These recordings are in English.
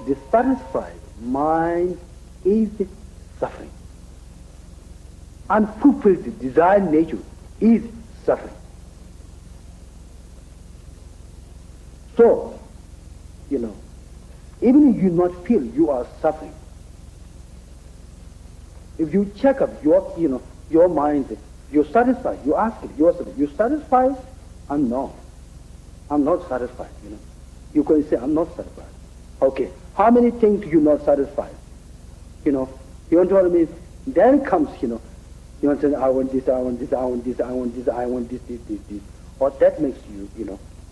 Dissatisfied mind is suffering. Unfulfilled desire nature is suffering. So, even if you not feel you are suffering, if you check up your mind, you're satisfied, you ask yourself, you satisfied? I'm not satisfied, You can say, I'm not satisfied. Okay, how many things you not satisfied? You understand what I mean? Then comes, you understand, I want this, I want this, I want this, I want this, I want this. Or that makes you,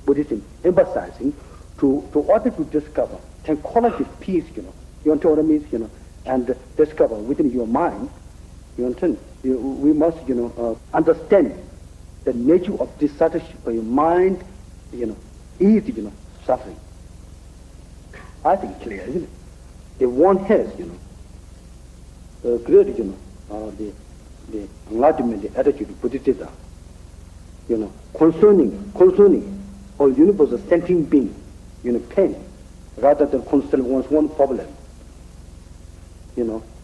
Buddhism emphasizing to order to discover tranquility, peace, You understand what I mean? And discover within your mind, you understand? We must, understand the nature of dissatisfaction. Your mind, is, suffering. I think clear, isn't it? If one has, great, the enlightenment, the attitude of Buddhism, concerning all universal sentient being, pain, rather than concerning one's one problem,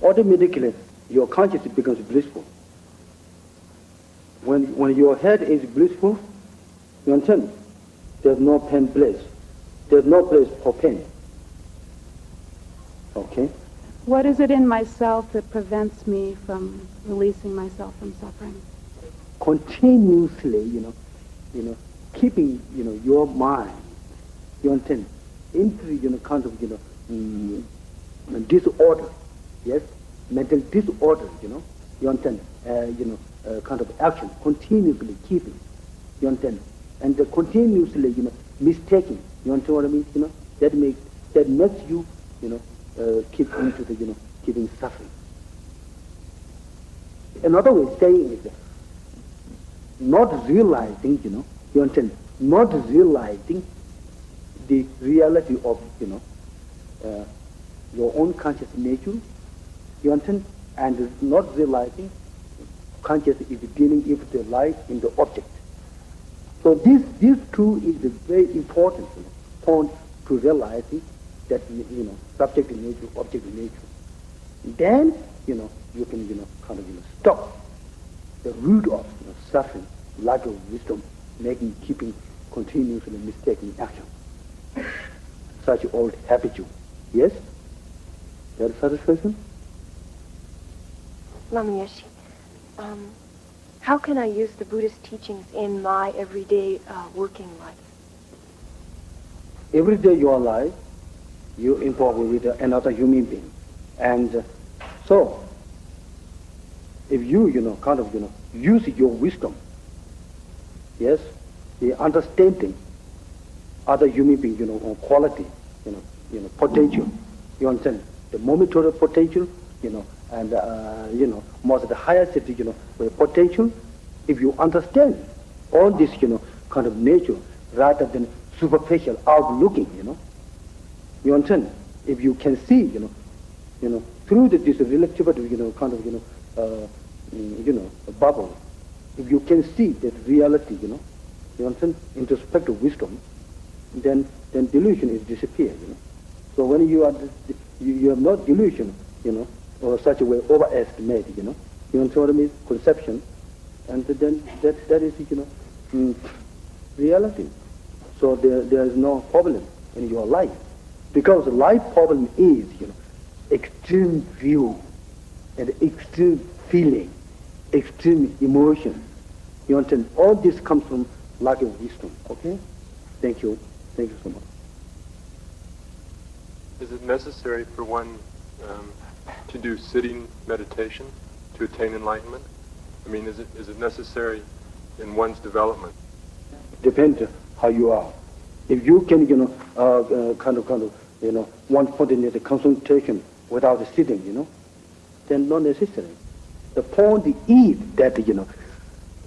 automatically your consciousness becomes blissful. When your head is blissful, you understand? There's no pain place. There's no place for pain. Okay? What is it in myself that prevents me from releasing myself from suffering? Continuously, keeping, your mind, you understand, into, kind of, disorder, yes, mental disorder, you understand, kind of action, continuously keeping, you understand, and continuously, mistaking, you understand what I mean, that makes you, keep into the, keeping suffering. Another way of saying is not realizing, you understand, not realizing the reality of, your own conscious nature, you understand, and not realizing consciousness is dealing with the light in the object. So these two is a very important point to realizing that, subjective nature, objective nature. Then, you can, kind of, stop the root of suffering, lack of wisdom, keeping continuously mistaking action. Such old habitude. Yes? That satisfaction? Lama Yeshe, how can I use the Buddhist teachings in my everyday working life? Every day your life, you involve with another human being. And so, if you, kind of, use your wisdom, yes, the understanding other human being, on quality, potential, you understand, the momentary potential, and, most of the highest, potential, if you understand all this, kind of nature, rather than superficial outlooking, you understand, if you can see, through this relativity, kind of, bubble, if you can see that reality, you understand, introspective wisdom, then delusion is disappeared, So when you are, you have no delusion, or such a way overestimate, you understand what I mean? Conception, and then that is, reality. So there is no problem in your life. Because life problem is, extreme view and extreme feeling, extreme emotion. You understand? All this comes from lack of wisdom. Okay? Thank you. Thank you so much. Is it necessary for one to do sitting meditation to attain enlightenment? I mean, is it necessary in one's development? Depends how you are. If you can, one spontaneous concentration without sitting, then not necessary. The point is that,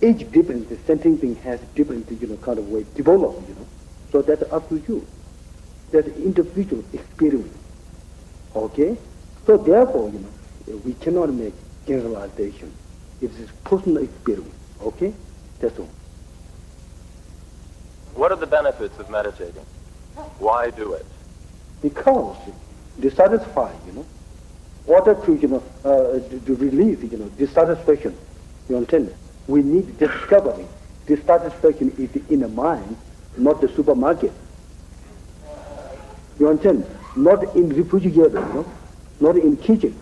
each different sensing has different, kind of way develop, So that's up to you. That's individual experience. Okay? So therefore, we cannot make generalization. It is personal experience. Okay? That's all. What are the benefits of meditating? Why do it? Because they satisfy, order to release, dissatisfaction. You understand? We need discovery. Dissatisfaction is in the mind, not the supermarket. You understand? Not in refrigerator, not in kitchen.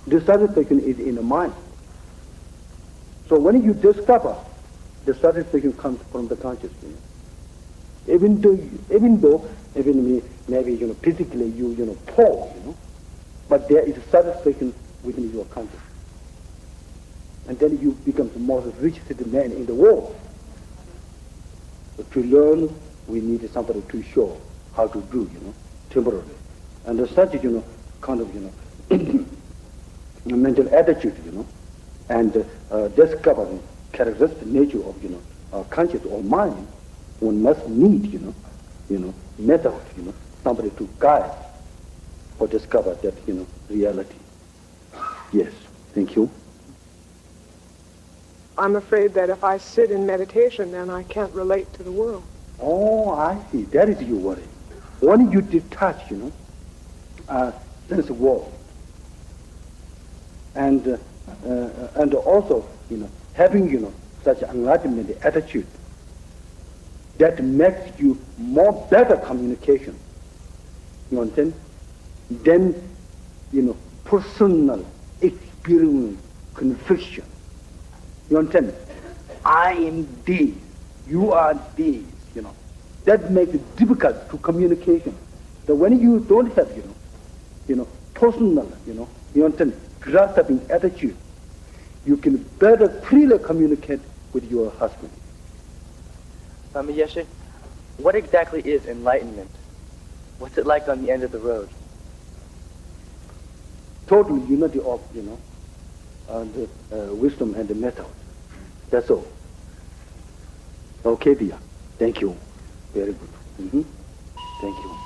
Dissatisfaction is in the mind. So when you discover, the satisfaction comes from the consciousness. Even though maybe physically you poor, but there is satisfaction within your consciousness. And then you become the most richest man in the world. But to learn, we need somebody to show how to do, temporarily. And such, kind of, mental attitude, and discovering characteristic nature of, conscious or mind, one must need, method, somebody to guide or discover that, reality. Yes, thank you. I'm afraid that if I sit in meditation, then I can't relate to the world. Oh, I see. That is your worry. When you detach, sense world, and also, having, such enlightenment attitude, that makes you more better communication. You understand? Then, personal experience, conviction. You understand? I am this, you are this, That makes it difficult to communication. So when you don't have, personal, you understand, grasping attitude, you can better freely communicate with your husband. Lama Yeshe, what exactly is enlightenment? What's it like on the end of the road? Total unity of, the wisdom and the method. That's all. Okay, dear. Thank you. Very good. Thank you.